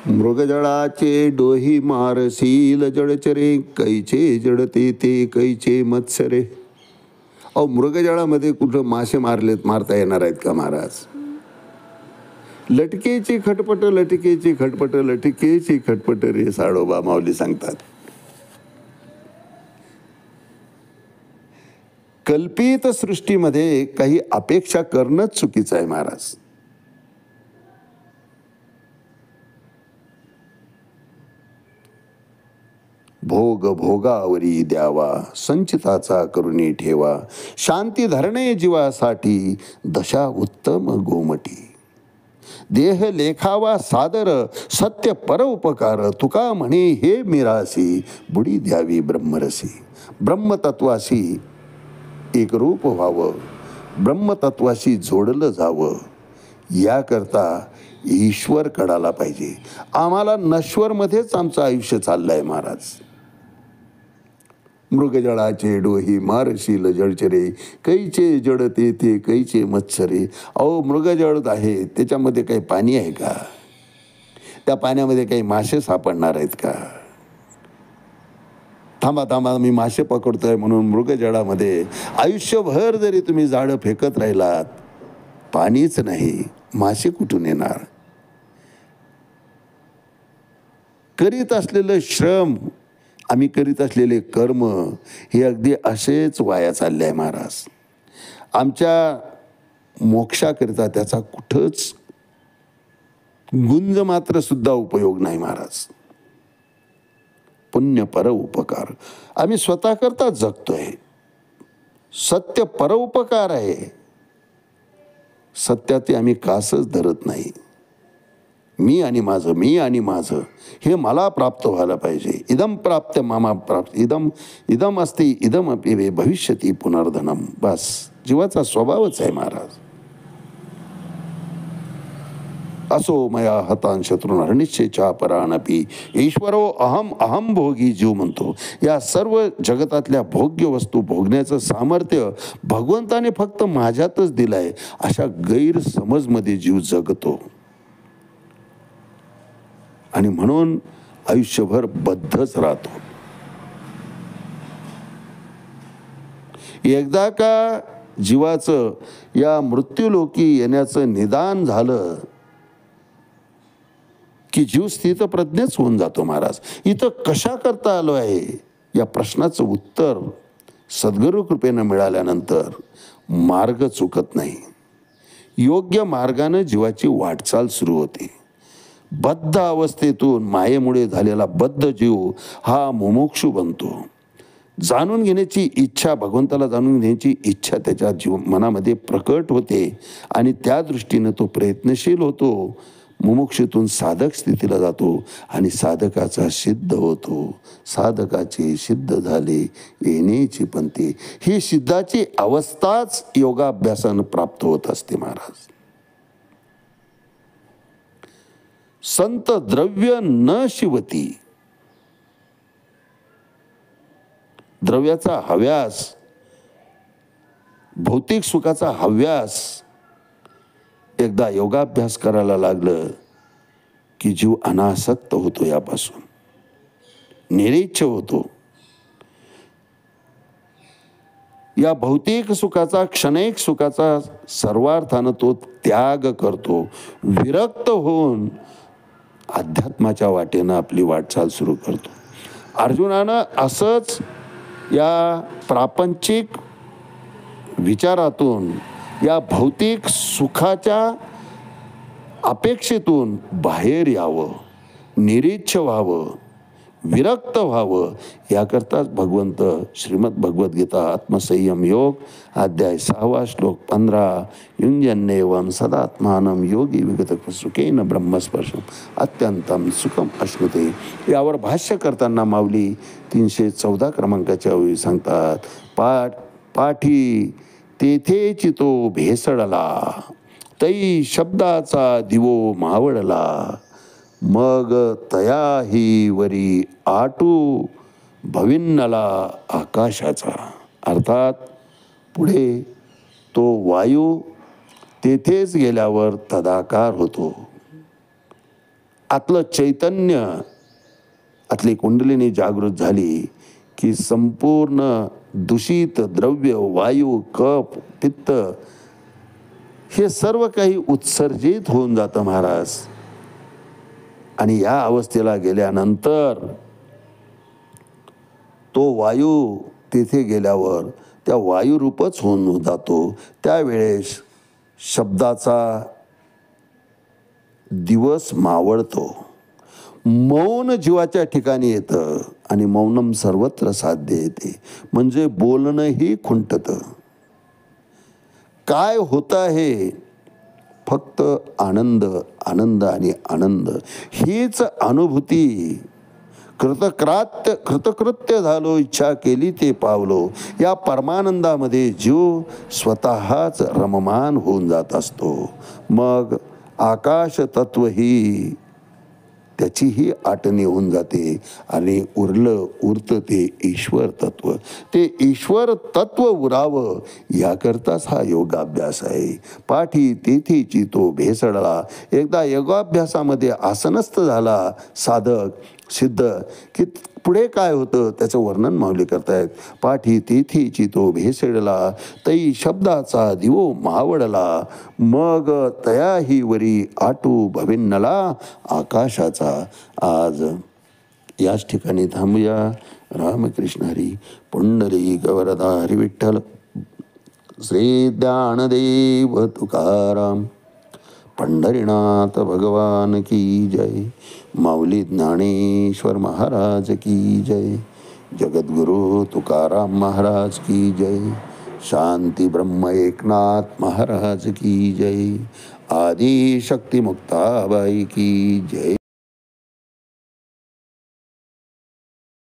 मृगजळाचे डोही मारशील जडचरे, cache जडते ते cache मत्सरे. अहो, मृगजळामध्ये कुठं मासे मारता येणार आहेत का महाराज? लटकेची खटपट, लटकेची खटपट, लटकेची खटपट रे साडोबा माऊली सांगतात. कल्पित सृष्टीमध्ये काही अपेक्षा करणंच चुकीचं आहे महाराज. भोग भोगावरी द्यावा, संचिताचा करुणी ठेवा, शांती धरणे जीवासाठी दशा उत्तम गोमटी. देह लेखावा सादर, सत्य परोपकार, तुका म्हणे हे मिरासी, बुडी द्यावी ब्रह्मरसी. ब्रह्मतत्वाशी एकरूप व्हावं, ब्रह्मतत्वाशी जोडलं जावं, याकरता ईश्वर कडाला पाहिजे. आम्हाला नश्वरमध्येच आमचं आयुष्य चाललंय महाराज. मृगजळाचे डोही मारशील जळचरे, कैचे जडते ते कैचे मत्सरे. अहो, मृगजळ आहे, त्याच्यामध्ये काही पाणी आहे का? त्या पाण्यामध्ये काही मासे सापडणार आहेत का? थांबा थांबा, मी मासे पकडतोय म्हणून मृगजळामध्ये आयुष्यभर जरी तुम्ही जाळं फेकत राहिलात, पाणीच नाही, मासे कुठून येणार? करीत असलेलं श्रम, आम्ही करीत असलेले कर्म हे अगदी असेच वाया चालले आहे महाराज. आमच्या मोक्षाकरिता त्याचा कुठंच गुंज मात्र सुद्धा उपयोग नाही महाराज. पुण्य पर उपकार आम्ही स्वतःकरता जगतोय. सत्य परोपकार आहे. सत्याचे आम्ही कासच धरत नाही. मी आणि माझं, मी आणि माझं, हे मला प्राप्त व्हायला पाहिजे. इदम प्राप्त मामा प्राप्त, इदम इदम अस्ति इदम अपि भविष्यती पुनर्धनम. बस, जीवाचा स्वभावच आहे महाराज. असो मया हतान शत्रुन हरनिश्चेच्या परानपी, ईश्वरो अहम अहम भोगी जीव म्हणतो. या सर्व जगतातल्या भोग्य वस्तू भोगण्याचं सामर्थ्य भगवंताने फक्त माझ्यातच दिलंय, अशा गैरसमजमध्ये जीव जगतो. आणि म्हणून आयुष्यभर बद्धच राहतो. एकदा का जीवाचं या मृत्यूलोकी येण्याचं निदान झालं की जीव स्थितप्रज्ञच होऊन जातो महाराज. इथं कशा करता आलो आहे या प्रश्नाचं उत्तर सद्गुरू कृपेनं मिळाल्यानंतर मार्ग चुकत नाही. योग्य मार्गानं जीवाची वाटचाल सुरू होते. बद्ध अवस्थेतून मायेमुळे झालेला बद्ध जीव हा मुमुक्षू बनतो. जाणून घेण्याची इच्छा, भगवंताला जाणून घेण्याची इच्छा त्याच्या मनामध्ये प्रकट होते आणि त्या दृष्टीनं तो प्रयत्नशील होतो. मुमुक्षूतून साधक स्थितीला जातो आणि साधकाचा सिद्ध होतो. साधकाचे सिद्ध झाले येण्याची पंथी. ही सिद्धाची अवस्थाच योगाभ्यासानं प्राप्त होत असते महाराज. संत द्रव्य न शिवती. द्रव्याचा हव्यास, भौतिक सुखाचा हव्यास एकदा योगाभ्यास करायला लागलं की जीव अनासक्त होतो, यापासून निरीच्छ होतो. या भौतिक सुखाचा, क्षणिक सुखाचा सर्वार्थानं तो त्याग करतो. विरक्त होऊन अध्यात्माच्या वाटेनं आपली वाटचाल सुरू करतो. अर्जुनानं असंच या प्रापंचिक विचारातून, या भौतिक सुखाच्या अपेक्षेतून बाहेर यावं, निरीच्छ व्हावं, विरक्त व्हावं, याकरताच भगवंत श्रीमद भगवद्गीता आत्मसंयम योग अध्याय 6 श्लोक 15 युंजन्येवम सदात्मानं योगी विगत सुखेन ब्रह्मस्पर्शम अत्यंतम सुखम अश्नुते. यावर भाष्य करताना माऊली 314 क्रमांकाच्या वेळी सांगतात, पाठी तेथे चितो भेसळला, तै शब्दाचा दिवो मावळला, मग तयाही वरी आटू भविन्नला आकाशाचा. अर्थात पुढे तो वायू तेथेच गेल्यावर तदाकार होतो आतलं चैतन्य, आतली कुंडलिनी जागृत झाली की संपूर्ण दूषित द्रव्य, वायू, कफ, पित्त हे सर्व काही उत्सर्जित होऊन जातं महाराज. आणि या अवस्थेला गेल्यानंतर तो वायू तेथे गेल्यावर त्या वायुरूपच होऊन जातो. त्यावेळेस शब्दाचा दिवस मावळतो. मौन जीवाच्या ठिकाणी येतं आणि मौनम सर्वत्र साध्य येते. म्हणजे बोलणंही खुंटतं. काय होतं आहे? फक्त आनंद, आनंद आणि आनंद हीच अनुभूती. कृतकृत्य झालो, इच्छा केली ते पावलो, या परमानंदामध्ये जीव स्वतःच रममान होऊन जात असतो. मग आकाश तत्व ही त्याचीही आटणी होऊन जाते आणि उरतं ते ईश्वर तत्व. ते ईश्वर तत्व उरावं याकरताच हा योगाभ्यास आहे. पाठी तेथीची तो भेसळला. एकदा योगाभ्यासामध्ये आसनस्थ झाला साधक सिद्ध की पुढे काय होतं त्याचं वर्णन माऊली करतायत. पाठी तेथीची तो भेसळला, तै शब्दाचा दिवो मावळला, मग तयाही वरी आटू भविन्नला आकाशाचा. आज याच ठिकाणी थांबूया. रामकृष्ण हरी. पुंडलिक वरदा हरी विठ्ठल. श्री ज्ञानदेव तुकाराम. पंढरीनाथ भगवान की जय. माऊली ज्ञानेश्वर महाराज की जय. जगद्गुरु तुकाराम महाराज की जय. शांती ब्रह्म एकनाथ महाराज की जय. आदि शक्ती मुक्ताबाई की जय.